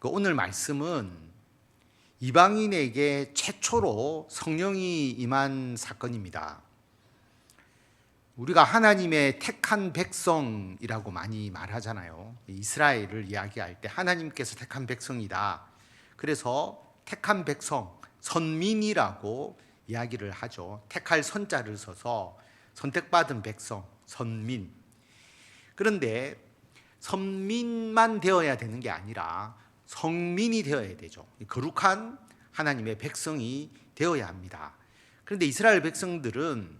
오늘 말씀은 이방인에게 최초로 성령이 임한 사건입니다. 우리가 하나님의 택한 백성이라고 많이 말하잖아요. 이스라엘을 이야기할 때 하나님께서 택한 백성이다. 그래서 택한 백성, 선민이라고 이야기를 하죠. 택할 선자를 써서 선택받은 백성, 선민. 그런데 선민만 되어야 되는 게 아니라 성민이 되어야 되죠. 거룩한 하나님의 백성이 되어야 합니다. 그런데 이스라엘 백성들은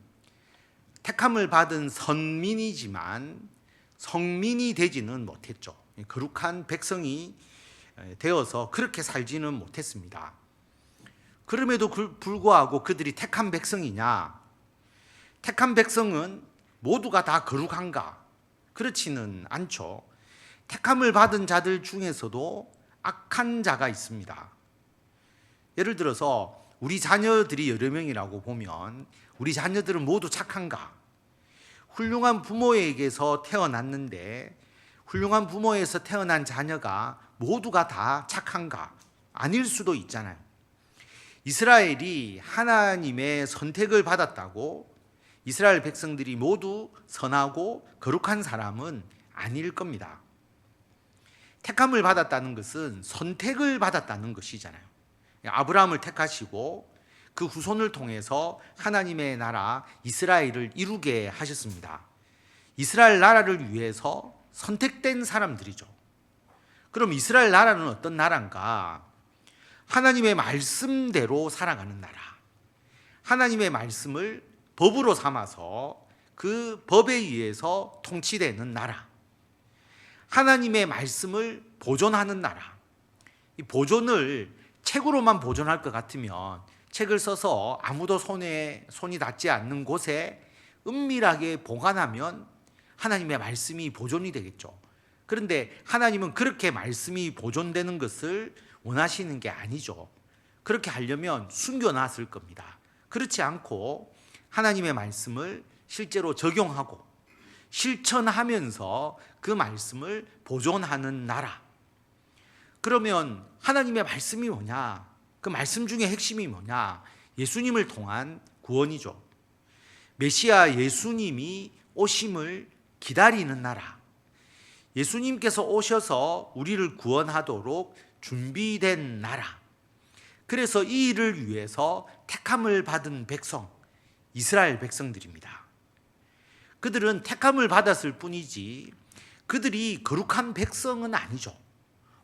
택함을 받은 선민이지만 성민이 되지는 못했죠. 거룩한 백성이 되어서 그렇게 살지는 못했습니다. 그럼에도 불구하고 그들이 택한 백성이냐? 택한 백성은 모두가 다 거룩한가? 그렇지는 않죠. 택함을 받은 자들 중에서도 악한 자가 있습니다. 예를 들어서 우리 자녀들이 여러 명이라고 보면 우리 자녀들은 모두 착한가? 훌륭한 부모에게서 태어났는데 훌륭한 부모에서 태어난 자녀가 모두가 다 착한가? 아닐 수도 있잖아요. 이스라엘이 하나님의 선택을 받았다고 이스라엘 백성들이 모두 선하고 거룩한 사람은 아닐 겁니다. 택함을 받았다는 것은 선택을 받았다는 것이잖아요. 아브라함을 택하시고 그 후손을 통해서 하나님의 나라 이스라엘을 이루게 하셨습니다. 이스라엘 나라를 위해서 선택된 사람들이죠. 그럼 이스라엘 나라는 어떤 나라인가? 하나님의 말씀대로 살아가는 나라. 하나님의 말씀을 법으로 삼아서 그 법에 의해서 통치되는 나라. 하나님의 말씀을 보존하는 나라. 이 보존을 책으로만 보존할 것 같으면 책을 써서 아무도 손이 닿지 않는 곳에 은밀하게 보관하면 하나님의 말씀이 보존이 되겠죠. 그런데 하나님은 그렇게 말씀이 보존되는 것을 원하시는 게 아니죠. 그렇게 하려면 숨겨놨을 겁니다. 그렇지 않고 하나님의 말씀을 실제로 적용하고 실천하면서 그 말씀을 보존하는 나라. 그러면 하나님의 말씀이 뭐냐? 그 말씀 중에 핵심이 뭐냐? 예수님을 통한 구원이죠. 메시아 예수님이 오심을 기다리는 나라. 예수님께서 오셔서 우리를 구원하도록 준비된 나라. 그래서 이 일을 위해서 택함을 받은 백성, 이스라엘 백성들입니다. 그들은 택함을 받았을 뿐이지 그들이 거룩한 백성은 아니죠.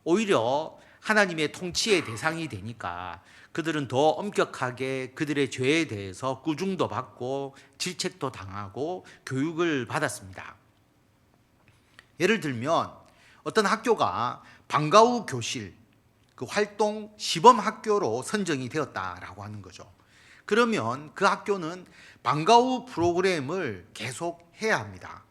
오히려 하나님의 통치의 대상이 되니까 그들은 더 엄격하게 그들의 죄에 대해서 꾸중도 받고 질책도 당하고 교육을 받았습니다. 예를 들면 어떤 학교가 방과 후 교실, 그 활동 시범 학교로 선정이 되었다라고 하는 거죠. 그러면 그 학교는 방과 후 프로그램을 계속 해야 합니다.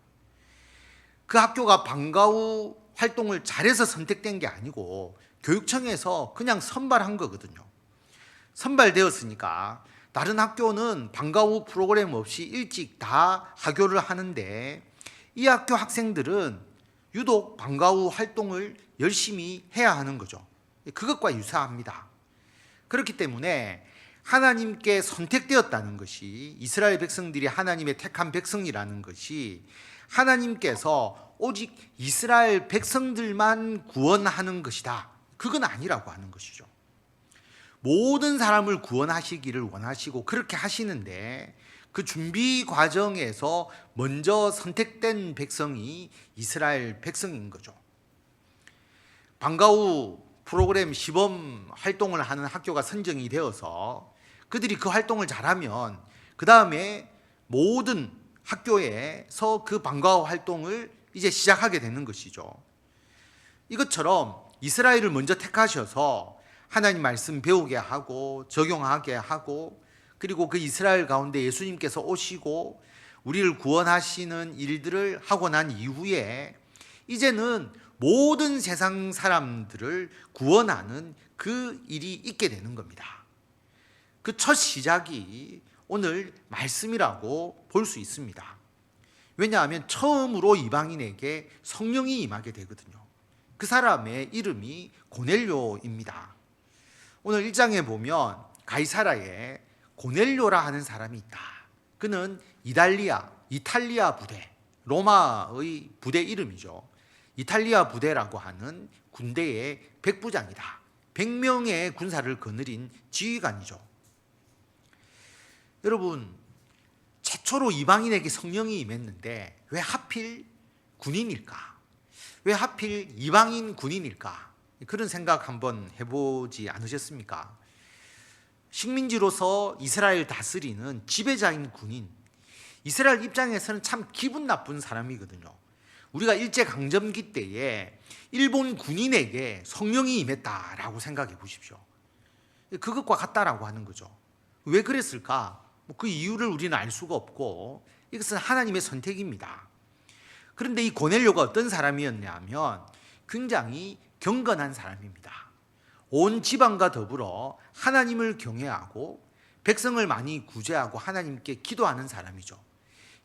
그 학교가 방과 후 활동을 잘해서 선택된 게 아니고 교육청에서 그냥 선발한 거거든요. 선발되었으니까 다른 학교는 방과 후 프로그램 없이 일찍 다 하교를 하는데 이 학교 학생들은 유독 방과 후 활동을 열심히 해야 하는 거죠. 그것과 유사합니다. 그렇기 때문에 하나님께 선택되었다는 것이, 이스라엘 백성들이 하나님의 택한 백성이라는 것이 하나님께서 오직 이스라엘 백성들만 구원하는 것이다. 그건 아니라고 하는 것이죠. 모든 사람을 구원하시기를 원하시고 그렇게 하시는데 그 준비 과정에서 먼저 선택된 백성이 이스라엘 백성인 거죠. 방과 후 프로그램 시범 활동을 하는 학교가 선정이 되어서 그들이 그 활동을 잘하면 그 다음에 모든 학교에서 그 방과 후 활동을 이제 시작하게 되는 것이죠. 이것처럼 이스라엘을 먼저 택하셔서 하나님 말씀 배우게 하고 적용하게 하고 그리고 그 이스라엘 가운데 예수님께서 오시고 우리를 구원하시는 일들을 하고 난 이후에 이제는 모든 세상 사람들을 구원하는 그 일이 있게 되는 겁니다. 그 첫 시작이 오늘 말씀이라고 볼 수 있습니다. 왜냐하면 처음으로 이방인에게 성령이 임하게 되거든요. 그 사람의 이름이 고넬료입니다. 오늘 1장에 보면 가이사라에 고넬료라 하는 사람이 있다. 그는 이탈리아 부대, 로마의 부대 이름이죠. 이탈리아 부대라고 하는 군대의 백부장이다. 100명의 군사를 거느린 지휘관이죠. 여러분, 최초로 이방인에게 성령이 임했는데 왜 하필 군인일까? 왜 하필 이방인 군인일까? 그런 생각 한번 해보지 않으셨습니까? 식민지로서 이스라엘 다스리는 지배자인 군인, 이스라엘 입장에서는 참 기분 나쁜 사람이거든요. 우리가 일제강점기 때에 일본 군인에게 성령이 임했다라고 생각해 보십시오. 그것과 같다라고 하는 거죠. 왜 그랬을까? 그 이유를 우리는 알 수가 없고 이것은 하나님의 선택입니다. 그런데 이 고넬료가 어떤 사람이었냐면 굉장히 경건한 사람입니다. 온 지방과 더불어 하나님을 경외하고 백성을 많이 구제하고 하나님께 기도하는 사람이죠.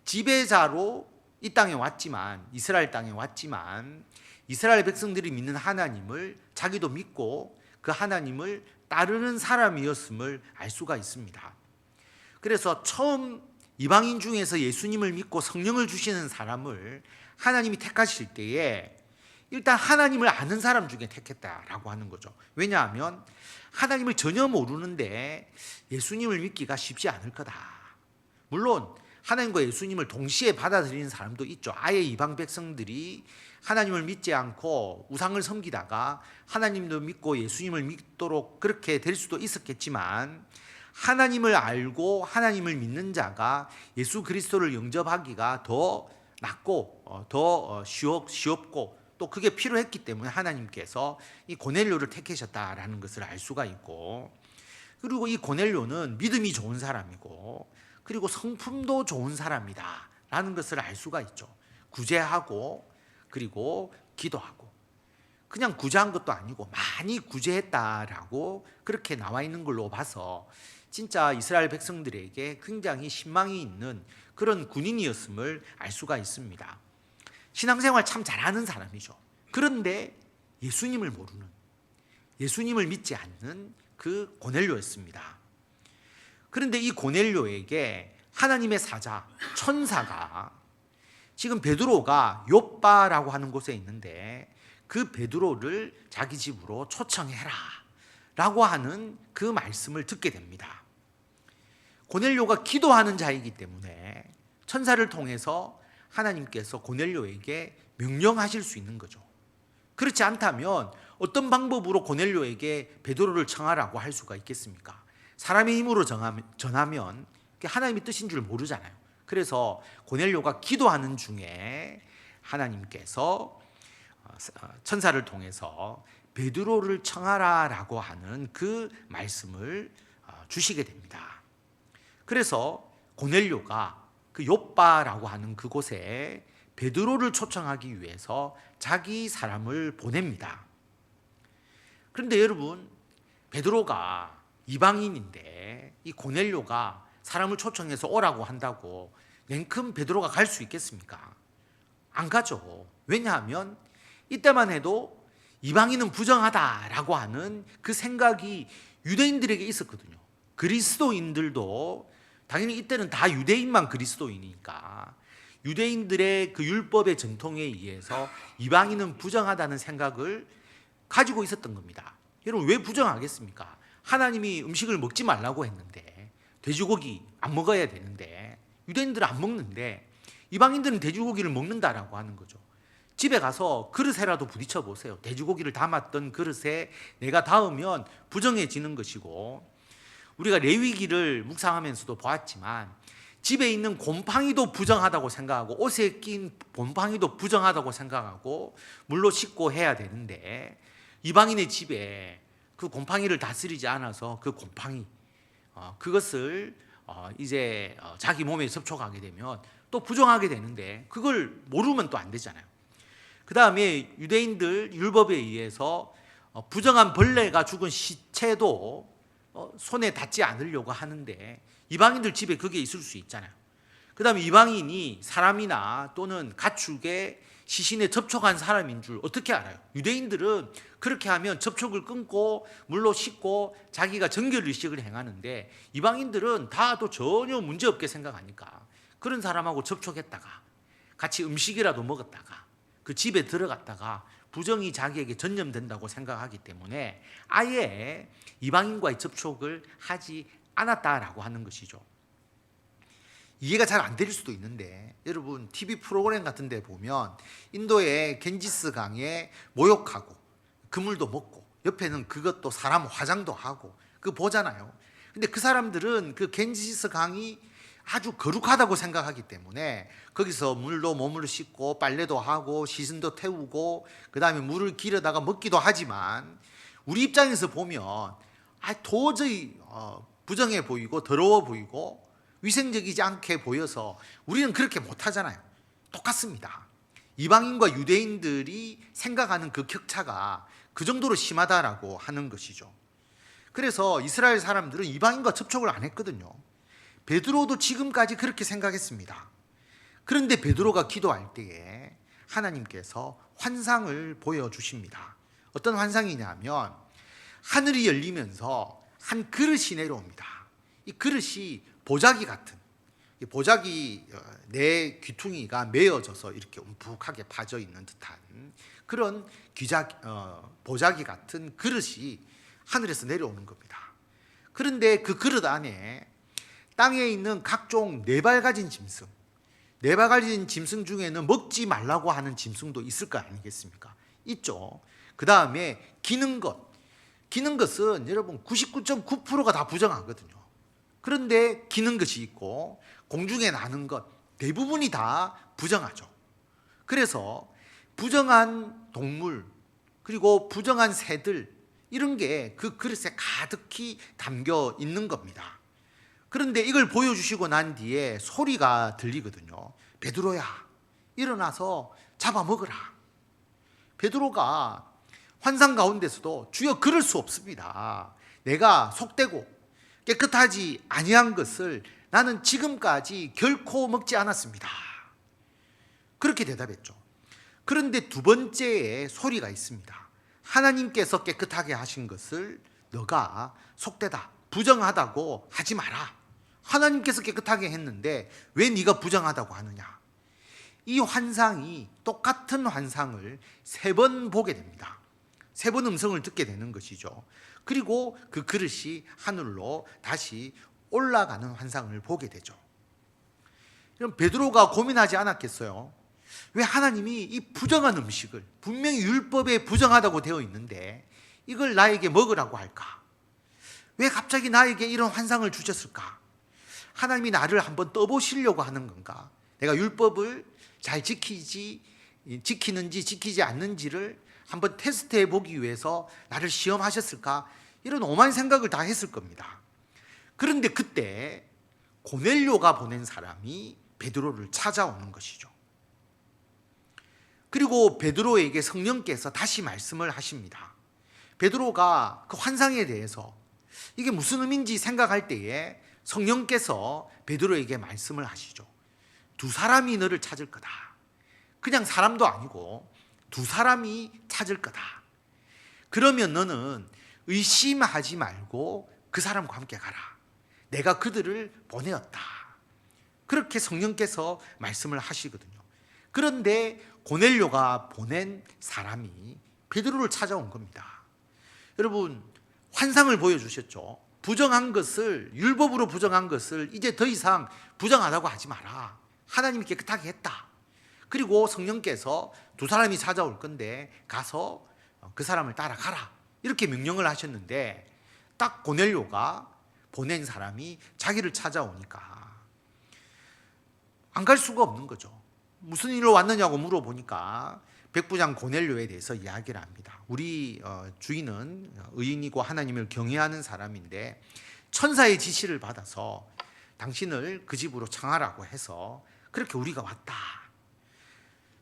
지배자로 이 땅에 왔지만, 이스라엘 땅에 왔지만 이스라엘 백성들이 믿는 하나님을 자기도 믿고 그 하나님을 따르는 사람이었음을 알 수가 있습니다. 그래서 처음 이방인 중에서 예수님을 믿고 성령을 주시는 사람을 하나님이 택하실 때에 일단 하나님을 아는 사람 중에 택했다라고 하는 거죠. 왜냐하면 하나님을 전혀 모르는데 예수님을 믿기가 쉽지 않을 거다. 물론 하나님과 예수님을 동시에 받아들이는 사람도 있죠. 아예 이방 백성들이 하나님을 믿지 않고 우상을 섬기다가 하나님도 믿고 예수님을 믿도록 그렇게 될 수도 있었겠지만, 하나님을 알고 하나님을 믿는 자가 예수 그리스도를 영접하기가 더 낫고 더 쉬웠고 또 그게 필요했기 때문에 하나님께서 이 고넬료를 택하셨다라는 것을 알 수가 있고, 그리고 이 고넬료는 믿음이 좋은 사람이고 그리고 성품도 좋은 사람이다 라는 것을 알 수가 있죠. 구제하고 그리고 기도하고, 그냥 구제한 것도 아니고 많이 구제했다라고 그렇게 나와 있는 걸로 봐서 진짜 이스라엘 백성들에게 굉장히 신망이 있는 그런 군인이었음을 알 수가 있습니다. 신앙생활 참 잘하는 사람이죠. 그런데 예수님을 모르는, 예수님을 믿지 않는 그 고넬료였습니다. 그런데 이 고넬료에게 하나님의 사자, 천사가, 지금 베드로가 욥바라고 하는 곳에 있는데 그 베드로를 자기 집으로 초청해라 라고 하는 그 말씀을 듣게 됩니다. 고넬료가 기도하는 자이기 때문에 천사를 통해서 하나님께서 고넬료에게 명령하실 수 있는 거죠. 그렇지 않다면 어떤 방법으로 고넬료에게 베드로를 청하라고 할 수가 있겠습니까? 사람의 힘으로 전하면 하나님의 뜻인 줄 모르잖아요. 그래서 고넬료가 기도하는 중에 하나님께서 천사를 통해서 베드로를 청하라라고 하는 그 말씀을 주시게 됩니다. 그래서 고넬료가 그 욥바라고 하는 그곳에 베드로를 초청하기 위해서 자기 사람을 보냅니다. 그런데 여러분, 베드로가 이방인인데 이 고넬료가 사람을 초청해서 오라고 한다고 냉큼 베드로가 갈 수 있겠습니까? 안 가죠. 왜냐하면 이때만 해도 이방인은 부정하다라고 하는 그 생각이 유대인들에게 있었거든요. 그리스도인들도 당연히 이때는 다 유대인만 그리스도인이니까 유대인들의 그 율법의 전통에 의해서 이방인은 부정하다는 생각을 가지고 있었던 겁니다. 여러분, 왜 부정하겠습니까? 하나님이 음식을 먹지 말라고 했는데, 돼지고기 안 먹어야 되는데 유대인들은 안 먹는데 이방인들은 돼지고기를 먹는다라고 하는 거죠. 집에 가서 그릇에라도 부딪혀 보세요. 돼지고기를 담았던 그릇에 내가 닿으면 부정해지는 것이고, 우리가 레위기를 묵상하면서도 보았지만 집에 있는 곰팡이도 부정하다고 생각하고 옷에 낀 곰팡이도 부정하다고 생각하고 물로 씻고 해야 되는데, 이방인의 집에 그 곰팡이를 다스리지 않아서 그 곰팡이 그것을 이제 자기 몸에 접촉하게 되면 또 부정하게 되는데 그걸 모르면 또 안 되잖아요. 그 다음에 유대인들 율법에 의해서 부정한 벌레가 죽은 시체도 손에 닿지 않으려고 하는데 이방인들 집에 그게 있을 수 있잖아요. 그 다음에 이방인이 사람이나 또는 가축의 시신에 접촉한 사람인 줄 어떻게 알아요? 유대인들은 그렇게 하면 접촉을 끊고 물로 씻고 자기가 정결의식을 행하는데, 이방인들은 다도 전혀 문제없게 생각하니까 그런 사람하고 접촉했다가 같이 음식이라도 먹었다가 그 집에 들어갔다가 부정이 자기에게 전염된다고 생각하기 때문에 아예 이방인과의 접촉을 하지 않았다라고 하는 것이죠. 이해가 잘 안 될 수도 있는데, 여러분 TV 프로그램 같은 데 보면 인도의 겐지스 강에 모욕하고 그물도 먹고 옆에는 그것도 사람 화장도 하고 그거 보잖아요. 근데 그 사람들은 그 겐지스 강이 아주 거룩하다고 생각하기 때문에 거기서 물로 몸을 씻고 빨래도 하고 시신도 태우고 그 다음에 물을 길어다가 먹기도 하지만, 우리 입장에서 보면 도저히 부정해 보이고 더러워 보이고 위생적이지 않게 보여서 우리는 그렇게 못하잖아요. 똑같습니다. 이방인과 유대인들이 생각하는 그 격차가 그 정도로 심하다라고 하는 것이죠. 그래서 이스라엘 사람들은 이방인과 접촉을 안 했거든요. 베드로도 지금까지 그렇게 생각했습니다. 그런데 베드로가 기도할 때에 하나님께서 환상을 보여주십니다. 어떤 환상이냐면 하늘이 열리면서 한 그릇이 내려옵니다. 이 그릇이 보자기 같은, 보자기 내 귀퉁이가 메어져서 이렇게 움푹하게 파져 있는 듯한 그런 보자기 같은 그릇이 하늘에서 내려오는 겁니다. 그런데 그 그릇 안에 땅에 있는 각종 네 발 가진 짐승, 네 발 가진 짐승 중에는 먹지 말라고 하는 짐승도 있을 거 아니겠습니까? 있죠. 그 다음에 기는 것은 여러분 99.9%가 다 부정하거든요. 그런데 기는 것이 있고 공중에 나는 것 대부분이 다 부정하죠. 그래서 부정한 동물 그리고 부정한 새들, 이런 게 그 그릇에 가득히 담겨 있는 겁니다. 그런데 이걸 보여주시고 난 뒤에 소리가 들리거든요. 베드로야, 일어나서 잡아먹으라. 베드로가 환상 가운데서도 주여 그럴 수 없습니다. 내가 속되고 깨끗하지 아니한 것을 나는 지금까지 결코 먹지 않았습니다. 그렇게 대답했죠. 그런데 두 번째에 소리가 있습니다. 하나님께서 깨끗하게 하신 것을 너가 속되다, 부정하다고 하지 마라. 하나님께서 깨끗하게 했는데 왜 네가 부정하다고 하느냐. 이 환상이, 똑같은 환상을 3번 보게 됩니다. 3번 음성을 듣게 되는 것이죠. 그리고 그 그릇이 하늘로 다시 올라가는 환상을 보게 되죠. 그럼 베드로가 고민하지 않았겠어요? 왜 하나님이 이 부정한 음식을, 분명히 율법에 부정하다고 되어 있는데 이걸 나에게 먹으라고 할까? 왜 갑자기 나에게 이런 환상을 주셨을까? 하나님이 나를 한번 떠보시려고 하는 건가? 내가 율법을 잘 지키는지 지키지 않는지를 한번 테스트해 보기 위해서 나를 시험하셨을까? 이런 오만 생각을 다 했을 겁니다. 그런데 그때 고넬료가 보낸 사람이 베드로를 찾아오는 것이죠. 그리고 베드로에게 성령께서 다시 말씀을 하십니다. 베드로가 그 환상에 대해서 이게 무슨 의미인지 생각할 때에 성령께서 베드로에게 말씀을 하시죠. 2사람이 너를 찾을 거다. 그냥 사람도 아니고 2사람이 찾을 거다. 그러면 너는 의심하지 말고 그 사람과 함께 가라. 내가 그들을 보내었다. 그렇게 성령께서 말씀을 하시거든요. 그런데 고넬료가 보낸 사람이 베드로를 찾아온 겁니다. 여러분, 환상을 보여주셨죠. 부정한 것을, 율법으로 부정한 것을 이제 더 이상 부정하다고 하지 마라. 하나님이 깨끗하게 했다. 그리고 성령께서 2사람이 찾아올 건데 가서 그 사람을 따라가라. 이렇게 명령을 하셨는데 딱 고넬료가 보낸 사람이 자기를 찾아오니까 안 갈 수가 없는 거죠. 무슨 일로 왔느냐고 물어보니까 백부장 고넬료에 대해서 이야기를 합니다. 우리 주인은 의인이고 하나님을 경외하는 사람인데 천사의 지시를 받아서 당신을 그 집으로 청하라고 해서 그렇게 우리가 왔다.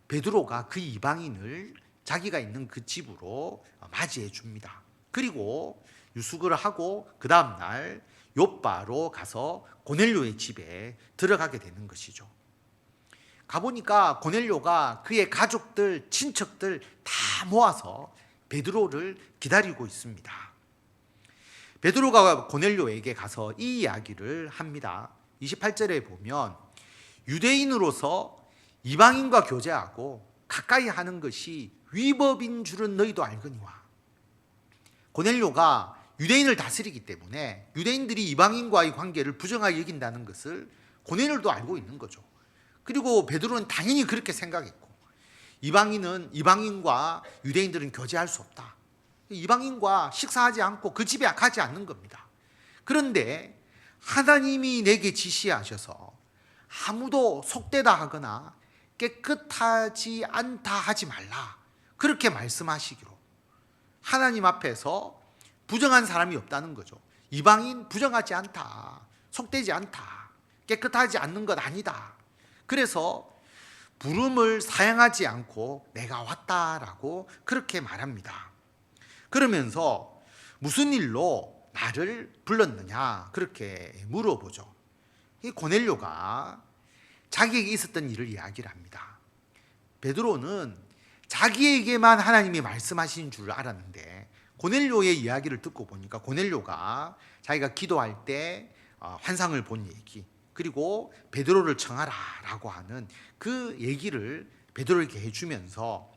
베드로가 그 이방인을 자기가 있는 그 집으로 맞이해 줍니다. 그리고 유숙을 하고 그 다음날 요빠로 가서 고넬료의 집에 들어가게 되는 것이죠. 가보니까 고넬료가 그의 가족들, 친척들 다 모아서 베드로를 기다리고 있습니다. 베드로가 고넬료에게 가서 이 이야기를 합니다. 28절에 보면 유대인으로서 이방인과 교제하고 가까이 하는 것이 위법인 줄은 너희도 알거니와. 고넬료가 유대인을 다스리기 때문에 유대인들이 이방인과의 관계를 부정하게 여긴다는 것을 고넬료도 알고 있는 거죠. 그리고 베드로는 당연히 그렇게 생각했고, 이방인과 유대인들은 교제할 수 없다. 이방인과 식사하지 않고 그 집에 가지 않는 겁니다. 그런데 하나님이 내게 지시하셔서 아무도 속되다 하거나 깨끗하지 않다 하지 말라, 그렇게 말씀하시기로. 하나님 앞에서 부정한 사람이 없다는 거죠. 이방인 부정하지 않다, 속되지 않다, 깨끗하지 않는 것 아니다. 그래서 부름을 사양하지 않고 내가 왔다라고 그렇게 말합니다. 그러면서 무슨 일로 나를 불렀느냐 그렇게 물어보죠. 이 고넬료가 자기에게 있었던 일을 이야기를 합니다. 베드로는 자기에게만 하나님이 말씀하신 줄 알았는데 고넬료의 이야기를 듣고 보니까 고넬료가 자기가 기도할 때 환상을 본 얘기, 그리고 베드로를 청하라 라고 하는 그 얘기를 베드로에게 해주면서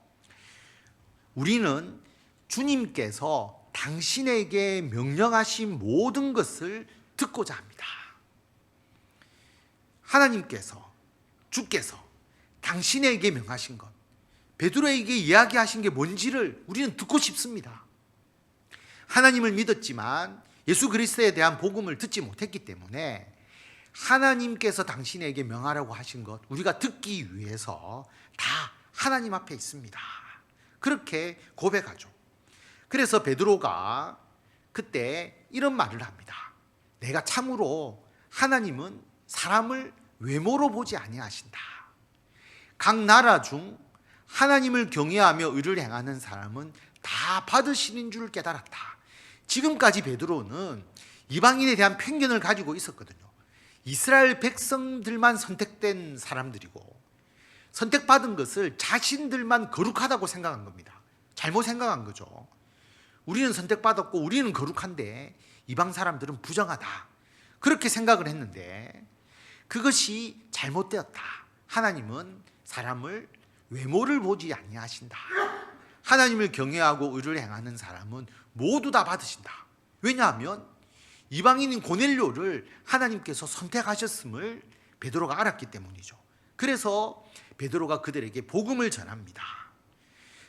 우리는 주님께서 당신에게 명령하신 모든 것을 듣고자 합니다. 하나님께서, 주께서 당신에게 명하신 것, 베드로에게 이야기하신 게 뭔지를 우리는 듣고 싶습니다. 하나님을 믿었지만 예수 그리스도에 대한 복음을 듣지 못했기 때문에 하나님께서 당신에게 명하라고 하신 것 우리가 듣기 위해서 다 하나님 앞에 있습니다. 그렇게 고백하죠. 그래서 베드로가 그때 이런 말을 합니다. 내가 참으로 하나님은 사람을 외모로 보지 아니하신다. 각 나라 중 하나님을 경외하며 의를 행하는 사람은 다 받으시는 줄 깨달았다. 지금까지 베드로는 이방인에 대한 편견을 가지고 있었거든요. 이스라엘 백성들만 선택된 사람들이고 선택받은 것을 자신들만 거룩하다고 생각한 겁니다. 잘못 생각한 거죠. 우리는 선택받았고 우리는 거룩한데 이방 사람들은 부정하다, 그렇게 생각을 했는데 그것이 잘못되었다. 하나님은 사람을 외모를 보지 아니하신다. 하나님을 경외하고 의를 행하는 사람은 모두 다 받으신다. 왜냐하면 이방인인 고넬료를 하나님께서 선택하셨음을 베드로가 알았기 때문이죠. 그래서 베드로가 그들에게 복음을 전합니다.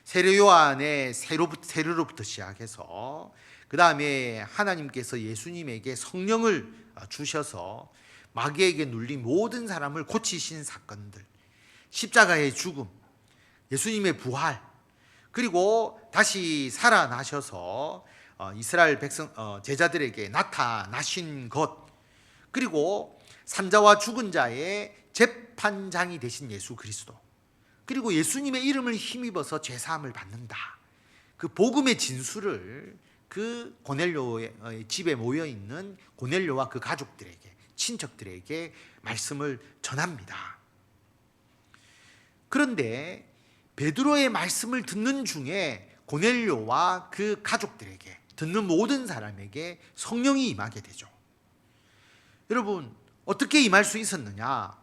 세례 요한의 세례로부터 시작해서 그 다음에 하나님께서 예수님에게 성령을 주셔서 마귀에게 눌린 모든 사람을 고치신 사건들, 십자가의 죽음, 예수님의 부활, 그리고 다시 살아나셔서 이스라엘 백성 제자들에게 나타나신 것, 그리고 산자와 죽은 자의 재판장이 되신 예수 그리스도, 그리고 예수님의 이름을 힘입어서 죄사함을 받는다. 그 복음의 진술을 그 고넬료의 집에 모여 있는 고넬료와 그 가족들에게, 친척들에게 말씀을 전합니다. 그런데 베드로의 말씀을 듣는 중에 고넬료와 그 가족들에게, 듣는 모든 사람에게 성령이 임하게 되죠. 여러분, 어떻게 임할 수 있었느냐?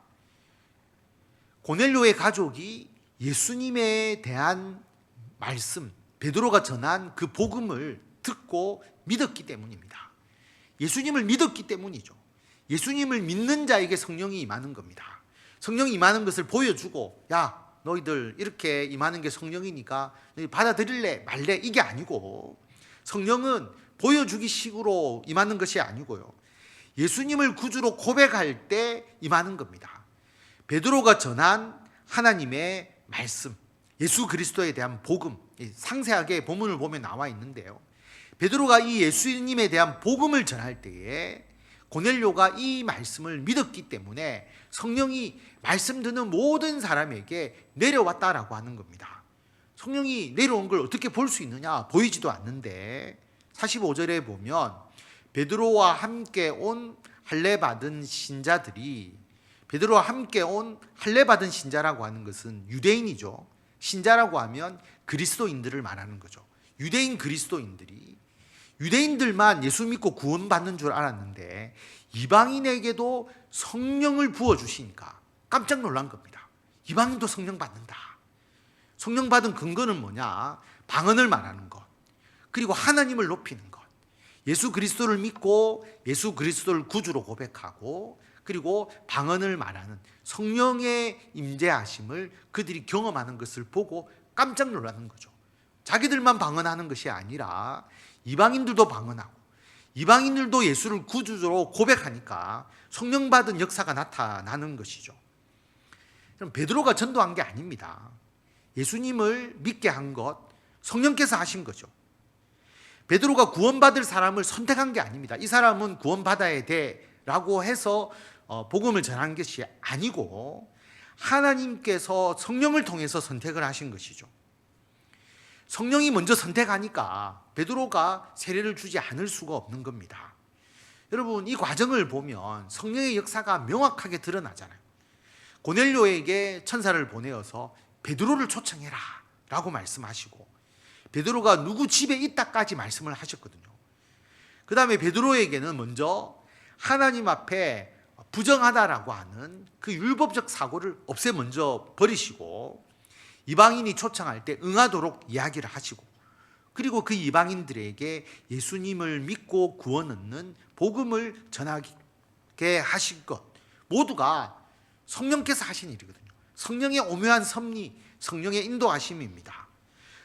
고넬료의 가족이 예수님에 대한 말씀, 베드로가 전한 그 복음을 듣고 믿었기 때문입니다. 예수님을 믿었기 때문이죠. 예수님을 믿는 자에게 성령이 임하는 겁니다. 성령이 임하는 것을 보여주고, 야, 너희들 이렇게 임하는 게 성령이니까 너희 받아들일래 말래, 이게 아니고, 성령은 보여주기 식으로 임하는 것이 아니고요, 예수님을 구주로 고백할 때 임하는 겁니다. 베드로가 전한 하나님의 말씀, 예수 그리스도에 대한 복음, 상세하게 본문을 보면 나와 있는데요, 베드로가 이 예수님에 대한 복음을 전할 때에 고넬료가 이 말씀을 믿었기 때문에 성령이 말씀 듣는 모든 사람에게 내려왔다라고 하는 겁니다. 성령이 내려온 걸 어떻게 볼 수 있느냐? 보이지도 않는데 45절에 보면 베드로와 함께 온 할례 받은 신자들이 베드로와 함께 온 할례 받은 신자라고 하는 것은 유대인이죠. 신자라고 하면 그리스도인들을 말하는 거죠. 유대인 그리스도인들이 유대인들만 예수 믿고 구원받는 줄 알았는데 이방인에게도 성령을 부어주시니까 깜짝 놀란 겁니다. 이방인도 성령 받는다. 성령 받은 근거는 뭐냐? 방언을 말하는 것, 그리고 하나님을 높이는 것, 예수 그리스도를 믿고 예수 그리스도를 구주로 고백하고, 그리고 방언을 말하는 성령의 임재하심을 그들이 경험하는 것을 보고 깜짝 놀라는 거죠. 자기들만 방언하는 것이 아니라 이방인들도 방언하고 이방인들도 예수를 구주로 고백하니까 성령 받은 역사가 나타나는 것이죠. 그럼 베드로가 전도한 게 아닙니다. 예수님을 믿게 한 것 성령께서 하신 거죠. 베드로가 구원받을 사람을 선택한 게 아닙니다. 이 사람은 구원받아야 돼라고 해서 복음을 전한 것이 아니고 하나님께서 성령을 통해서 선택을 하신 것이죠. 성령이 먼저 선택하니까 베드로가 세례를 주지 않을 수가 없는 겁니다. 여러분, 이 과정을 보면 성령의 역사가 명확하게 드러나잖아요. 고넬료에게 천사를 보내어서 베드로를 초청해라 라고 말씀하시고, 베드로가 누구 집에 있다까지 말씀을 하셨거든요. 그 다음에 베드로에게는 먼저 하나님 앞에 부정하다라고 하는 그 율법적 사고를 없애 먼저 버리시고, 이방인이 초청할 때 응하도록 이야기를 하시고, 그리고 그 이방인들에게 예수님을 믿고 구원 얻는 복음을 전하게 하신 것 모두가 성령께서 하신 일이거든요. 성령의 오묘한 섭리, 성령의 인도하심입니다.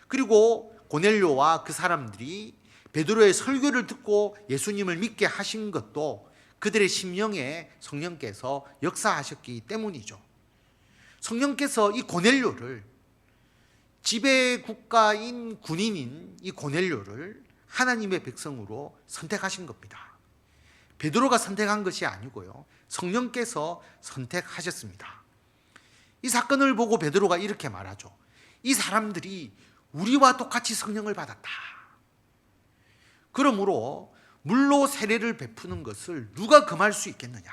그리고 고넬료와 그 사람들이 베드로의 설교를 듣고 예수님을 믿게 하신 것도 그들의 심령에 성령께서 역사하셨기 때문이죠. 성령께서 이 고넬료를, 지배 국가인 군인인 이 고넬료를 하나님의 백성으로 선택하신 겁니다. 베드로가 선택한 것이 아니고요, 성령께서 선택하셨습니다. 이 사건을 보고 베드로가 이렇게 말하죠. 이 사람들이 우리와 똑같이 성령을 받았다. 그러므로 물로 세례를 베푸는 것을 누가 금할 수 있겠느냐.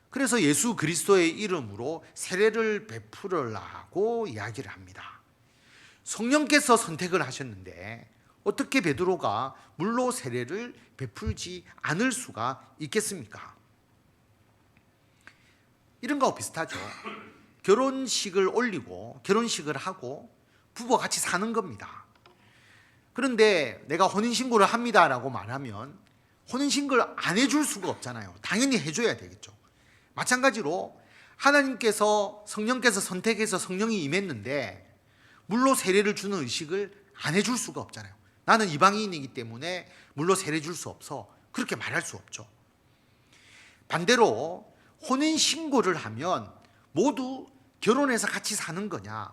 그래서 예수 그리스도의 이름으로 세례를 베풀으라고 이야기를 합니다. 성령께서 선택을 하셨는데 어떻게 베드로가 물로 세례를 베풀지 않을 수가 있겠습니까? 이런 거하고 비슷하죠. 결혼식을 올리고 결혼식을 하고 부부가 같이 사는 겁니다. 그런데 내가 혼인신고를 합니다라고 말하면 혼인신고를 안 해줄 수가 없잖아요. 당연히 해줘야 되겠죠. 마찬가지로 하나님께서, 성령께서 선택해서 성령이 임했는데 물로 세례를 주는 의식을 안 해줄 수가 없잖아요. 나는 이방인이기 때문에 물로 세례 줄 수 없어, 그렇게 말할 수 없죠. 반대로 혼인신고를 하면 모두 결혼해서 같이 사는 거냐?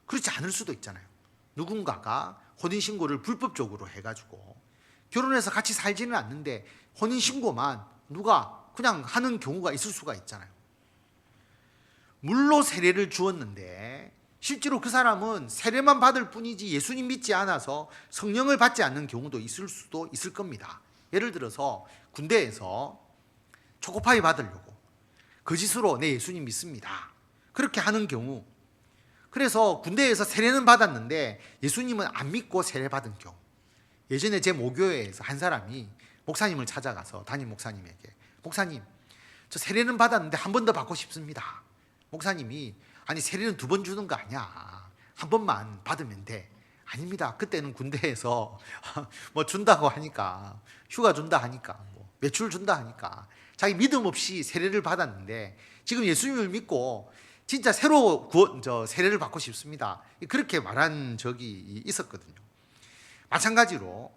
그렇지 않을 수도 있잖아요. 누군가가 혼인신고를 불법적으로 해가지고 결혼해서 같이 살지는 않는데 혼인신고만 누가 그냥 하는 경우가 있을 수가 있잖아요. 물로 세례를 주었는데 실제로 그 사람은 세례만 받을 뿐이지 예수님 믿지 않아서 성령을 받지 않는 경우도 있을 수도 있을 겁니다. 예를 들어서 군대에서 초코파이 받으려고 거짓으로 내 예수님 믿습니다, 그렇게 하는 경우, 그래서 군대에서 세례는 받았는데 예수님은 안 믿고 세례 받은 경우. 예전에 제 모교회에서 한 사람이 목사님을 찾아가서, 담임 목사님에게, 목사님, 저 세례는 받았는데 한 번 더 받고 싶습니다. 목사님이, 아니 세례는 2번 주는 거 아니야, 한 번만 받으면 돼. 아닙니다. 그때는 군대에서 뭐 준다고 하니까, 휴가 준다 하니까, 뭐 매출 준다 하니까 자기 믿음 없이 세례를 받았는데 지금 예수님을 믿고 진짜 새로 세례를 받고 싶습니다, 그렇게 말한 적이 있었거든요. 마찬가지로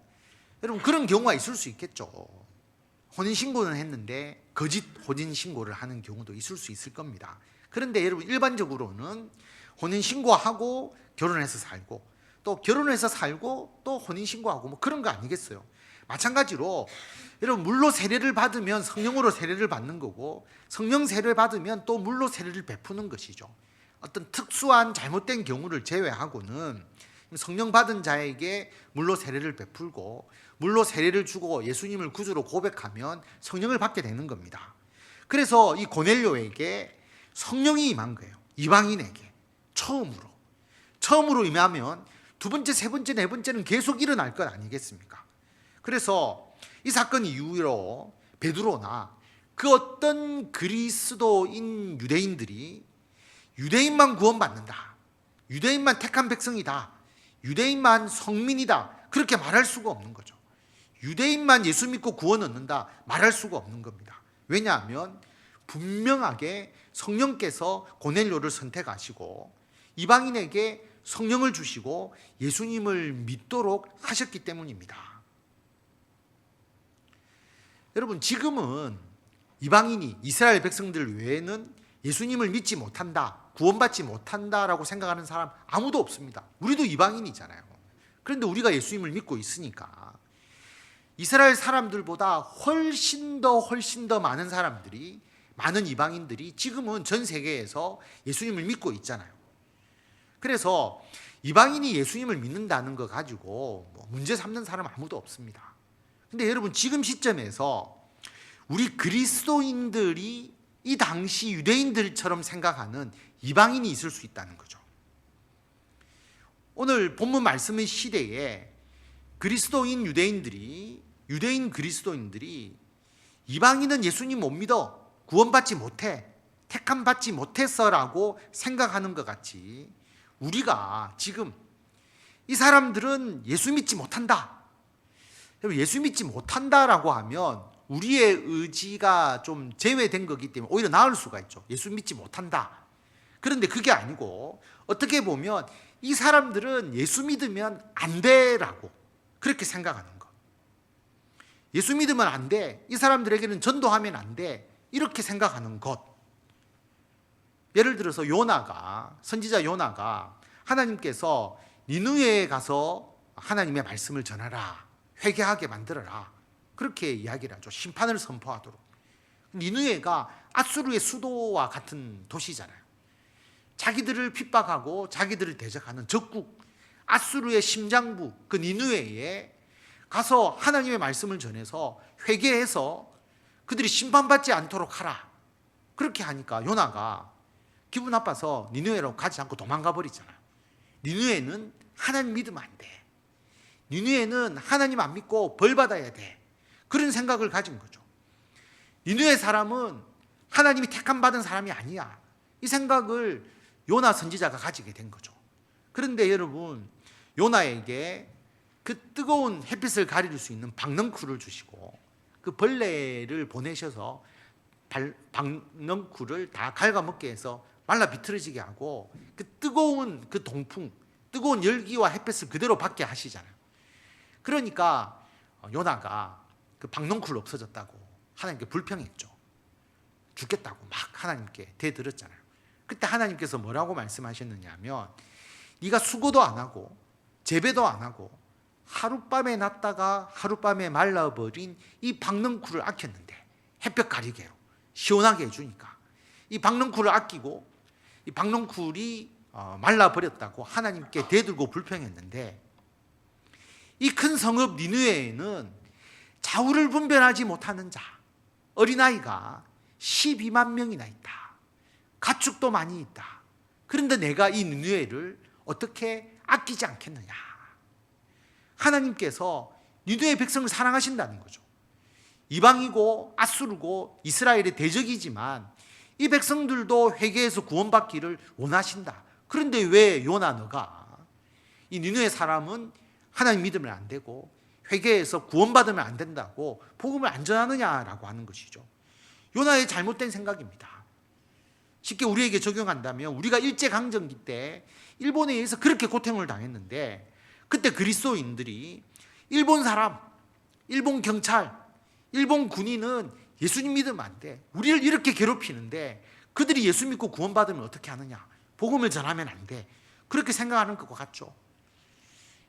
여러분, 그런 경우가 있을 수 있겠죠. 혼인신고는 했는데 거짓 혼인신고를 하는 경우도 있을 수 있을 겁니다. 그런데 여러분, 일반적으로는 혼인신고하고 결혼해서 살고, 또 결혼해서 살고 또 혼인신고하고 뭐 그런 거 아니겠어요. 마찬가지로 여러분, 물로 세례를 받으면 성령으로 세례를 받는 거고, 성령 세례 받으면 또 물로 세례를 베푸는 것이죠. 어떤 특수한 잘못된 경우를 제외하고는 성령 받은 자에게 물로 세례를 베풀고 물로 세례를 주고 예수님을 구주로 고백하면 성령을 받게 되는 겁니다. 그래서 이 고넬료에게 성령이 임한 거예요. 이방인에게 처음으로 임하면 두 번째, 세 번째, 네 번째는 계속 일어날 것 아니겠습니까? 그래서 이 사건 이후로 베드로나 그 어떤 그리스도인 유대인들이 유대인만 구원받는다, 유대인만 택한 백성이다, 유대인만 성민이다, 그렇게 말할 수가 없는 거죠. 유대인만 예수 믿고 구원 얻는다 말할 수가 없는 겁니다. 왜냐하면 분명하게 성령께서 고넬료를 선택하시고 이방인에게 성령을 주시고 예수님을 믿도록 하셨기 때문입니다. 여러분, 지금은 이방인이 이스라엘 백성들 외에는 예수님을 믿지 못한다, 구원받지 못한다라고 생각하는 사람 아무도 없습니다. 우리도 이방인이잖아요. 그런데 우리가 예수님을 믿고 있으니까 이스라엘 사람들보다 훨씬 더 많은 사람들이, 많은 이방인들이 지금은 전 세계에서 예수님을 믿고 있잖아요. 그래서 이방인이 예수님을 믿는다는 거 가지고 문제 삼는 사람 아무도 없습니다. 근데 여러분, 지금 시점에서 우리 그리스도인들이 이 당시 유대인들처럼 생각하는 이방인이 있을 수 있다는 거죠. 오늘 본문 말씀의 시대에 유대인 그리스도인들이 이방인은 예수님 못 믿어, 구원받지 못해, 택함 받지 못했어라고 생각하는 것 같이 우리가 지금 이 사람들은 예수 믿지 못한다, 예수 믿지 못한다라고 하면 우리의 의지가 좀 제외된 거기 때문에 오히려 나을 수가 있죠. 예수 믿지 못한다. 그런데 그게 아니고 어떻게 보면 이 사람들은 예수 믿으면 안 돼라고 그렇게 생각하는 것. 예수 믿으면 안 돼, 이 사람들에게는 전도하면 안 돼, 이렇게 생각하는 것. 예를 들어서 선지자 요나가 하나님께서 니느웨에 가서 하나님의 말씀을 전하라, 회개하게 만들어라, 그렇게 이야기를 하죠. 심판을 선포하도록. 니느웨가 앗수르의 수도와 같은 도시잖아요. 자기들을 핍박하고 자기들을 대적하는 적국, 앗수르의 심장부 그 니느웨에 가서 하나님의 말씀을 전해서 회개해서 그들이 심판받지 않도록 하라, 그렇게 하니까 요나가 기분 나빠서 니느웨로 가지 않고 도망가 버리잖아요. 니느웨는 하나님 믿으면 안 돼, 니느웨는 하나님 안 믿고 벌 받아야 돼, 그런 생각을 가진 거죠. 니느웨 사람은 하나님이 택함 받은 사람이 아니야, 이 생각을 요나 선지자가 가지게 된 거죠. 그런데 여러분, 요나에게 그 뜨거운 햇빛을 가릴 수 있는 박넝쿨을 주시고 그 벌레를 보내셔서 박넝쿨을 다 갉아먹게 해서 말라 비틀어지게 하고 그 뜨거운 그 동풍, 뜨거운 열기와 햇빛을 그대로 받게 하시잖아요. 그러니까 요나가 그 박넝쿨 없어졌다고 하나님께 불평했죠. 죽겠다고 막 하나님께 대들었잖아요. 그때 하나님께서 뭐라고 말씀하셨느냐 하면, 네가 수고도 안 하고 재배도 안 하고 하룻밤에 났다가 하룻밤에 말라버린 이 박넝쿨을 아꼈는데, 햇볕 가리개로 시원하게 해주니까 이 박넝쿨을 아끼고 이 박넝쿨이 말라버렸다고 하나님께 대들고 불평했는데, 이 큰 성읍 니느웨에는 좌우를 분별하지 못하는 자, 어린아이가 12만 명이나 있다. 가축도 많이 있다. 그런데 내가 이 니느웨를 어떻게 아끼지 않겠느냐. 하나님께서 니느웨 백성을 사랑하신다는 거죠. 이방이고 앗수르고 이스라엘의 대적이지만 이 백성들도 회개해서 구원받기를 원하신다. 그런데 왜 요나 너가 이 니느웨 사람은 하나님 믿으면 안 되고 회개해서 구원받으면 안 된다고 복음을 안 전하느냐라고 하는 것이죠. 요나의 잘못된 생각입니다. 쉽게 우리에게 적용한다면, 우리가 일제강점기 때 일본에 의해서 그렇게 고통을 당했는데, 그때 그리스도인들이 일본 사람, 일본 경찰, 일본 군인은 예수님 믿으면 안 돼, 우리를 이렇게 괴롭히는데 그들이 예수 믿고 구원받으면 어떻게 하느냐, 복음을 전하면 안 돼, 그렇게 생각하는 것 같죠.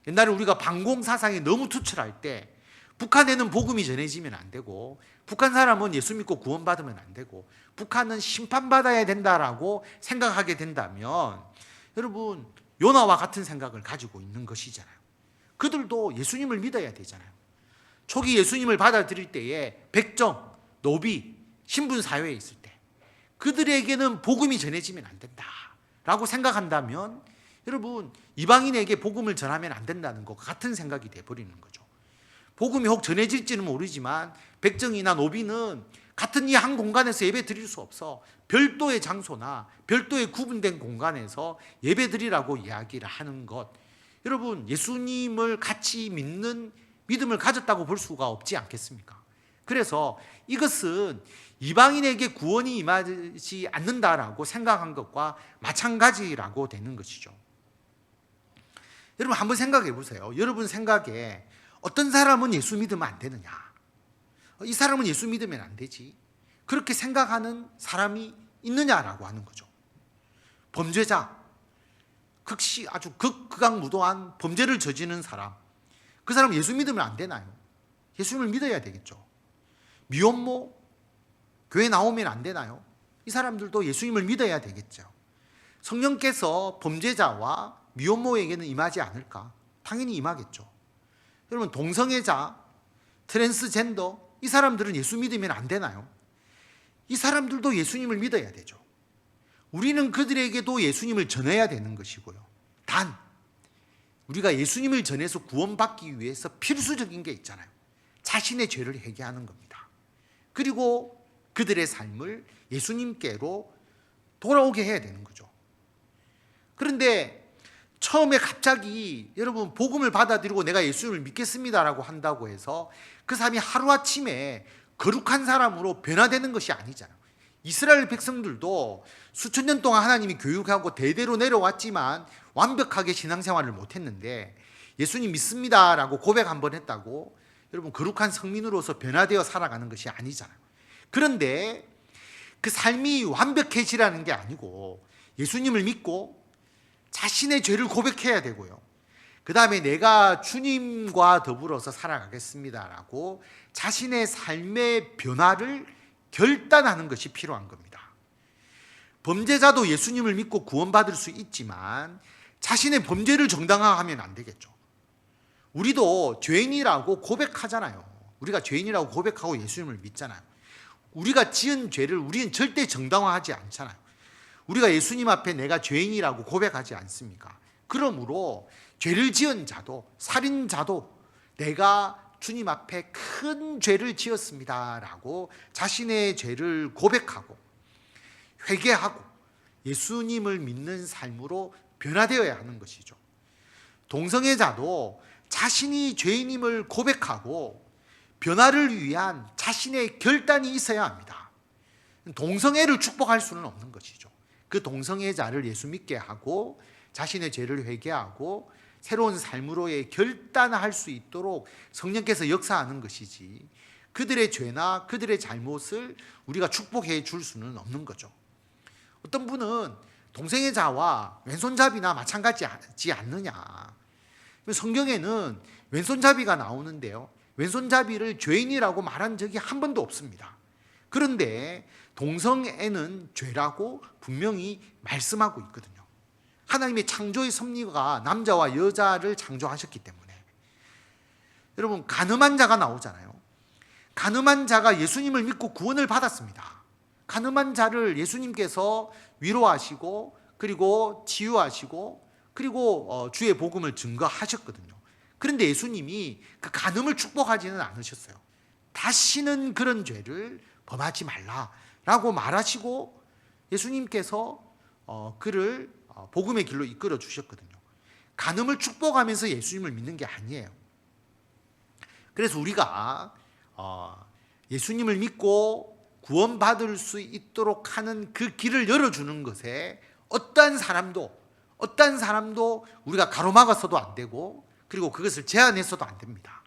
옛날에 우리가 반공 사상이 너무 투철할 때 북한에는 복음이 전해지면 안 되고, 북한 사람은 예수 믿고 구원받으면 안 되고, 북한은 심판받아야 된다라고 생각하게 된다면, 여러분, 요나와 같은 생각을 가지고 있는 것이잖아요. 그들도 예수님을 믿어야 되잖아요. 초기 예수님을 받아들일 때에 백정, 노비, 신분 사회에 있을 때 그들에게는 복음이 전해지면 안 된다라고 생각한다면 여러분 이방인에게 복음을 전하면 안 된다는 것과 같은 생각이 돼버리는 거죠. 복음이 혹 전해질지는 모르지만 백정이나 노비는 같은 이 한 공간에서 예배 드릴 수 없어 별도의 장소나 별도의 구분된 공간에서 예배 드리라고 이야기를 하는 것, 여러분 예수님을 같이 믿는 믿음을 가졌다고 볼 수가 없지 않겠습니까? 그래서 이것은 이방인에게 구원이 임하지 않는다라고 생각한 것과 마찬가지라고 되는 것이죠. 여러분 한번 생각해 보세요. 여러분 생각에 어떤 사람은 예수 믿으면 안 되느냐, 이 사람은 예수 믿으면 안 되지, 그렇게 생각하는 사람이 있느냐라고 하는 거죠. 범죄자, 아주 극악무도한 범죄를 저지르는 사람, 그 사람 예수 믿으면 안 되나요? 예수님을 믿어야 되겠죠. 미혼모, 교회 나오면 안 되나요? 이 사람들도 예수님을 믿어야 되겠죠. 성령께서 범죄자와 미혼모에게는 임하지 않을까? 당연히 임하겠죠. 여러분 동성애자, 트랜스젠더, 이 사람들은 예수 믿으면 안 되나요? 이 사람들도 예수님을 믿어야 되죠. 우리는 그들에게도 예수님을 전해야 되는 것이고요. 단 우리가 예수님을 전해서 구원받기 위해서 필수적인 게 있잖아요. 자신의 죄를 회개하는 겁니다. 그리고 그들의 삶을 예수님께로 돌아오게 해야 되는 거죠. 그런데 처음에 갑자기 여러분 복음을 받아들이고 내가 예수님을 믿겠습니다라고 한다고 해서 그 사람이 하루아침에 거룩한 사람으로 변화되는 것이 아니잖아요. 이스라엘 백성들도 수천 년 동안 하나님이 교육하고 대대로 내려왔지만 완벽하게 신앙생활을 못했는데 예수님 믿습니다라고 고백 한번 했다고 여러분 거룩한 성민으로서 변화되어 살아가는 것이 아니잖아요. 그런데 그 삶이 완벽해지라는 게 아니고 예수님을 믿고 자신의 죄를 고백해야 되고요. 그 다음에 내가 주님과 더불어서 살아가겠습니다라고 자신의 삶의 변화를 결단하는 것이 필요한 겁니다. 범죄자도 예수님을 믿고 구원받을 수 있지만 자신의 범죄를 정당화하면 안 되겠죠. 우리도 죄인이라고 고백하잖아요. 우리가 죄인이라고 고백하고 예수님을 믿잖아요. 우리가 지은 죄를 우리는 절대 정당화하지 않잖아요. 우리가 예수님 앞에 내가 죄인이라고 고백하지 않습니까? 그러므로 죄를 지은 자도 살인자도 내가 주님 앞에 큰 죄를 지었습니다라고 자신의 죄를 고백하고 회개하고 예수님을 믿는 삶으로 변화되어야 하는 것이죠. 동성애자도 자신이 죄인임을 고백하고 변화를 위한 자신의 결단이 있어야 합니다. 동성애를 축복할 수는 없는 것이죠. 그 동성애자를 예수 믿게 하고 자신의 죄를 회개하고 새로운 삶으로의 결단할 수 있도록 성령께서 역사하는 것이지 그들의 죄나 그들의 잘못을 우리가 축복해 줄 수는 없는 거죠. 어떤 분은 동성애자와 왼손잡이나 마찬가지지 않느냐, 성경에는 왼손잡이가 나오는데요, 왼손잡이를 죄인이라고 말한 적이 한 번도 없습니다. 그런데 동성애는 죄라고 분명히 말씀하고 있거든요. 하나님의 창조의 섭리가 남자와 여자를 창조하셨기 때문에. 여러분 간음한 자가 나오잖아요. 간음한 자가 예수님을 믿고 구원을 받았습니다. 간음한 자를 예수님께서 위로하시고 그리고 치유하시고 그리고 주의 복음을 증거하셨거든요. 그런데 예수님이 그 간음을 축복하지는 않으셨어요. 다시는 그런 죄를 범하지 말라라고 말하시고 예수님께서 그를 복음의 길로 이끌어 주셨거든요. 간음을 축복하면서 예수님을 믿는 게 아니에요. 그래서 우리가 예수님을 믿고 구원받을 수 있도록 하는 그 길을 열어주는 것에 어떠한 사람도 우리가 가로막아서도 안 되고 그리고 그것을 제한해서도 안 됩니다.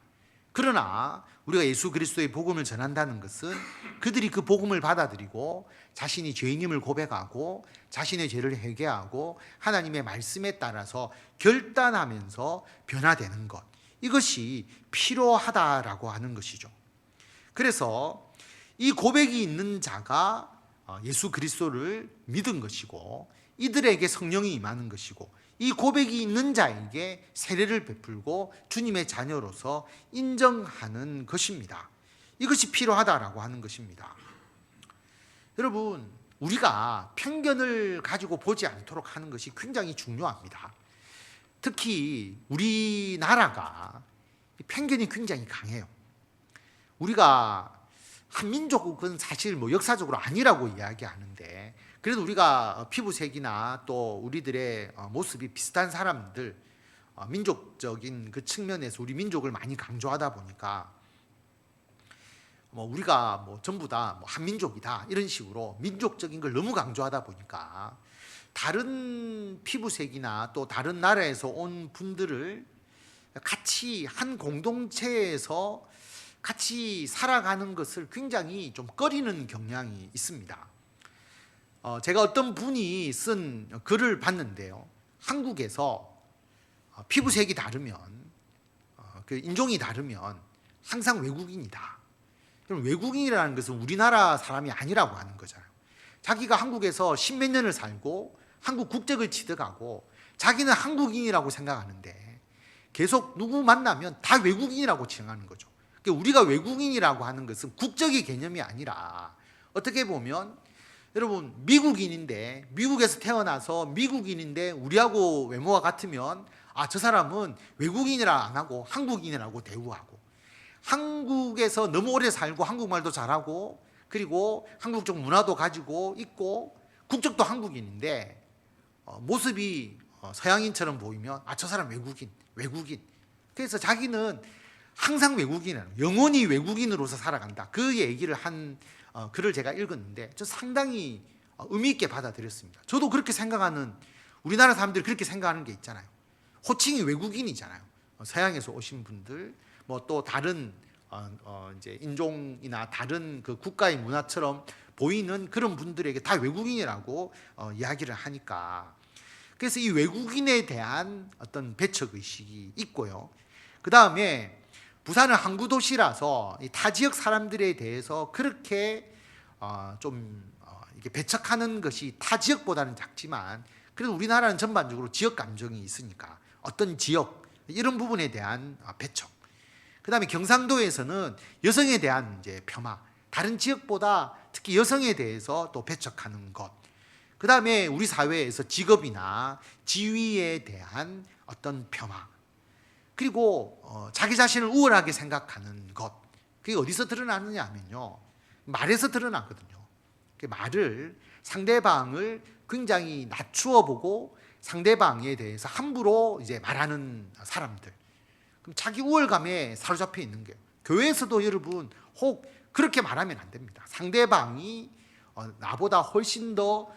그러나 우리가 예수 그리스도의 복음을 전한다는 것은 그들이 그 복음을 받아들이고 자신이 죄인임을 고백하고 자신의 죄를 회개하고 하나님의 말씀에 따라서 결단하면서 변화되는 것, 이것이 필요하다라고 하는 것이죠. 그래서 이 고백이 있는 자가 예수 그리스도를 믿은 것이고 이들에게 성령이 임하는 것이고 이 고백이 있는 자에게 세례를 베풀고 주님의 자녀로서 인정하는 것입니다. 이것이 필요하다라고 하는 것입니다. 여러분, 우리가 편견을 가지고 보지 않도록 하는 것이 굉장히 중요합니다. 특히 우리나라가 편견이 굉장히 강해요. 우리가 한민족은 사실 역사적으로 아니라고 이야기하는데, 그래도 우리가 피부색이나 또 우리들의 모습이 비슷한 사람들, 민족적인 그 측면에서 우리 민족을 많이 강조하다 보니까 우리가 전부 다 한민족이다 이런 식으로 민족적인 걸 너무 강조하다 보니까 다른 피부색이나 또 다른 나라에서 온 분들을 같이 한 공동체에서 같이 살아가는 것을 굉장히 좀 꺼리는 경향이 있습니다. 제가 어떤 분이 쓴 글을 봤는데요. 한국에서 피부색이 다르면, 그 인종이 다르면 항상 외국인이다. 그럼 외국인이라는 것은 우리나라 사람이 아니라고 하는 거잖아요. 자기가 한국에서 십몇 년을 살고 한국 국적을 취득하고 자기는 한국인이라고 생각하는데 계속 누구 만나면 다 외국인이라고 칭하는 거죠. 그러니까 우리가 외국인이라고 하는 것은 국적의 개념이 아니라 어떻게 보면 여러분 미국인인데, 미국에서 태어나서 미국인인데 우리하고 외모가 같으면 저 사람은 외국인이라 안 하고 한국인이라고 대우하고, 한국에서 너무 오래 살고 한국말도 잘하고 그리고 한국적 문화도 가지고 있고 국적도 한국인인데 모습이 서양인처럼 보이면 저 사람 외국인. 그래서 자기는 항상 외국인이에요. 영원히 외국인으로서 살아간다. 그 얘기를 한 글을 제가 읽었는데 저 상당히 의미 있게 받아들였습니다. 저도 그렇게 생각하는, 우리나라 사람들이 그렇게 생각하는 게 있잖아요. 호칭이 외국인이잖아요. 서양에서 오신 분들, 또 다른 이제 인종이나 다른 그 국가의 문화처럼 보이는 그런 분들에게 다 외국인이라고 이야기를 하니까, 그래서 이 외국인에 대한 어떤 배척 의식이 있고요. 그 다음에 부산은 항구 도시라서 타 지역 사람들에 대해서 그렇게 좀 이게 배척하는 것이 타 지역보다는 작지만, 그래도 우리나라는 전반적으로 지역 감정이 있으니까 어떤 지역 이런 부분에 대한 배척. 그다음에 경상도에서는 여성에 대한 이제 폄하, 다른 지역보다 특히 여성에 대해서 또 배척하는 것. 그다음에 우리 사회에서 직업이나 지위에 대한 어떤 폄하. 그리고 자기 자신을 우월하게 생각하는 것. 그게 어디서 드러나느냐 하면요, 말에서 드러나거든요. 말을, 상대방을 굉장히 낮추어 보고 상대방에 대해서 함부로 이제 말하는 사람들. 그럼 자기 우월감에 사로잡혀 있는 거예요. 교회에서도 여러분 혹 그렇게 말하면 안 됩니다. 상대방이 나보다 훨씬 더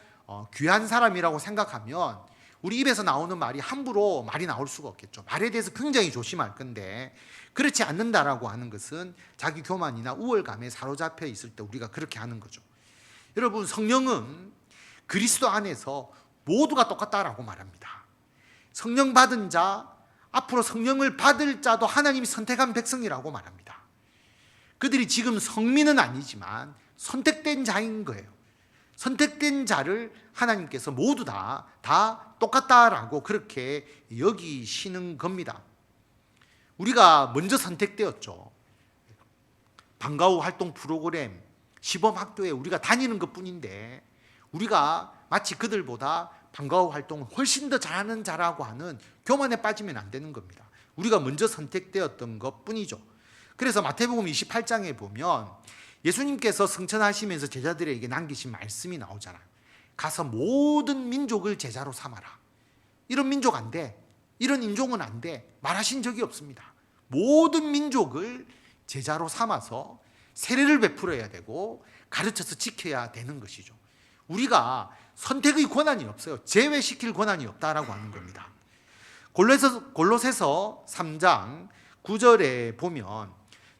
귀한 사람이라고 생각하면 우리 입에서 나오는 말이 함부로 말이 나올 수가 없겠죠. 말에 대해서 굉장히 조심할 건데, 그렇지 않는다라고 하는 것은 자기 교만이나 우월감에 사로잡혀 있을 때 우리가 그렇게 하는 거죠. 여러분, 성령은 그리스도 안에서 모두가 똑같다라고 말합니다. 성령 받은 자, 앞으로 성령을 받을 자도 하나님이 선택한 백성이라고 말합니다. 그들이 지금 성민은 아니지만 선택된 자인 거예요. 선택된 자를 하나님께서 모두 다 똑같다라고 그렇게 여기시는 겁니다. 우리가 먼저 선택되었죠. 방과 후 활동 프로그램, 시범학교에 우리가 다니는 것뿐인데 우리가 마치 그들보다 방과 후 활동을 훨씬 더 잘하는 자라고 하는 교만에 빠지면 안 되는 겁니다. 우리가 먼저 선택되었던 것뿐이죠. 그래서 마태복음 28장에 보면 예수님께서 승천하시면서 제자들에게 남기신 말씀이 나오잖아요. 가서 모든 민족을 제자로 삼아라. 이런 민족 안 돼, 이런 인종은 안 돼 말하신 적이 없습니다. 모든 민족을 제자로 삼아서 세례를 베풀어야 되고 가르쳐서 지켜야 되는 것이죠. 우리가 선택의 권한이 없어요. 제외시킬 권한이 없다라고 하는 겁니다. 골로새서 3장 9절에 보면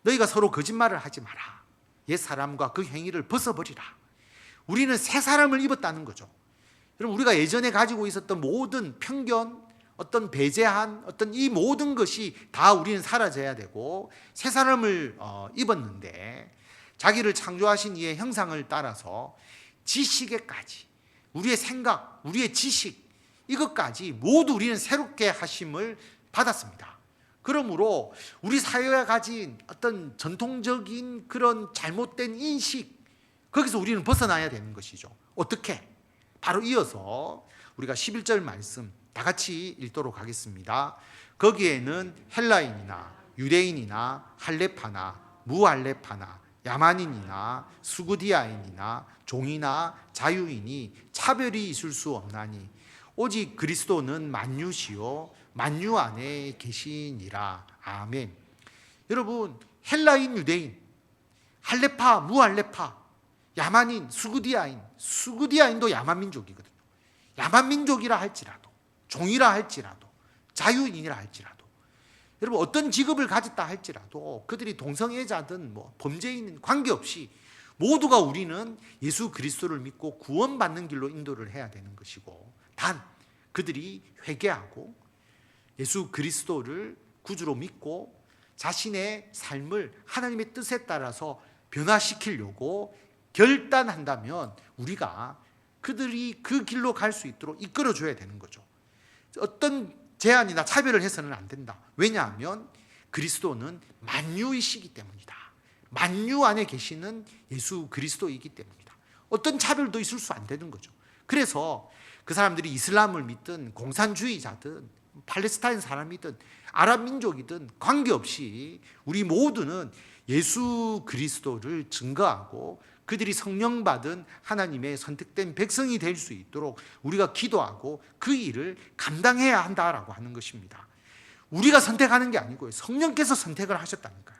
너희가 서로 거짓말을 하지 마라. 옛 사람과 그 행위를 벗어버리라. 우리는 새 사람을 입었다는 거죠. 여러분, 우리가 예전에 가지고 있었던 모든 편견, 어떤 배제한 어떤 이 모든 것이 다 우리는 사라져야 되고 새 사람을 입었는데, 자기를 창조하신 이의 형상을 따라서 지식에까지, 우리의 생각, 우리의 지식, 이것까지 모두 우리는 새롭게 하심을 받았습니다. 그러므로 우리 사회가 가진 어떤 전통적인 그런 잘못된 인식, 거기서 우리는 벗어나야 되는 것이죠. 어떻게? 바로 이어서 우리가 11절 말씀 다 같이 읽도록 하겠습니다. 거기에는 헬라인이나 유대인이나 할레파나 무할레파나 야만인이나 수구디아인이나 종이나 자유인이 차별이 있을 수 없나니 오직 그리스도는 만유시요 만유 안에 계시니라. 아멘. 여러분, 헬라인, 유대인, 할레파, 무할레파, 야만인, 수구디아인도 야만민족이거든요. 야만민족이라 할지라도, 종이라 할지라도, 자유인이라 할지라도, 여러분 어떤 직업을 가졌다 할지라도 그들이 동성애자든 범죄인은 관계없이 모두가 우리는 예수 그리스도를 믿고 구원받는 길로 인도를 해야 되는 것이고, 단 그들이 회개하고 예수 그리스도를 구주로 믿고 자신의 삶을 하나님의 뜻에 따라서 변화시키려고 결단한다면 우리가 그들이 그 길로 갈 수 있도록 이끌어줘야 되는 거죠. 어떤 제한이나 차별을 해서는 안 된다. 왜냐하면 그리스도는 만유이시기 때문이다. 만유 안에 계시는 예수 그리스도이기 때문이다. 어떤 차별도 있을 수 안 되는 거죠. 그래서 그 사람들이 이슬람을 믿든 공산주의자든 팔레스타인 사람이든 아랍 민족이든 관계없이 우리 모두는 예수 그리스도를 증거하고 그들이 성령 받은 하나님의 선택된 백성이 될 수 있도록 우리가 기도하고 그 일을 감당해야 한다라고 하는 것입니다. 우리가 선택하는 게 아니고요. 성령께서 선택을 하셨다니까요.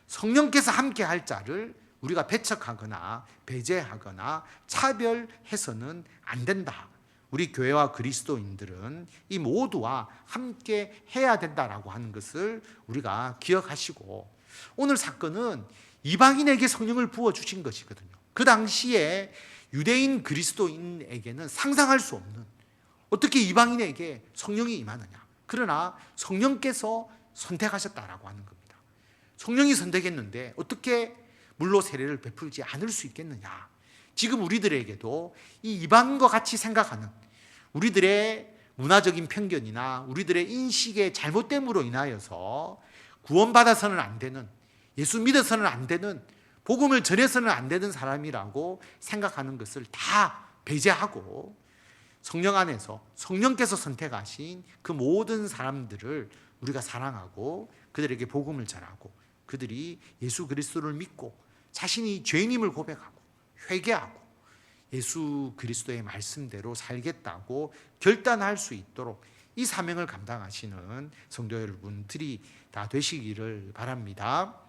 성령께서 함께 할 자를 우리가 배척하거나 배제하거나 차별해서는 안 된다. 우리 교회와 그리스도인들은 이 모두와 함께 해야 된다라고 하는 것을 우리가 기억하시고, 오늘 사건은 이방인에게 성령을 부어주신 것이거든요. 그 당시에 유대인 그리스도인에게는 상상할 수 없는, 어떻게 이방인에게 성령이 임하느냐. 그러나 성령께서 선택하셨다라고 하는 겁니다. 성령이 선택했는데 어떻게 물로 세례를 베풀지 않을 수 있겠느냐. 지금 우리들에게도 이 이방인과 같이 생각하는, 우리들의 문화적인 편견이나 우리들의 인식의 잘못됨으로 인하여서 구원받아서는 안 되는, 예수 믿어서는 안 되는, 복음을 전해서는 안 되는 사람이라고 생각하는 것을 다 배제하고 성령 안에서 성령께서 선택하신 그 모든 사람들을 우리가 사랑하고 그들에게 복음을 전하고 그들이 예수 그리스도를 믿고 자신이 죄인임을 고백하고 회개하고 예수 그리스도의 말씀대로 살겠다고 결단할 수 있도록 이 사명을 감당하시는 성도 여러분들이 다 되시기를 바랍니다.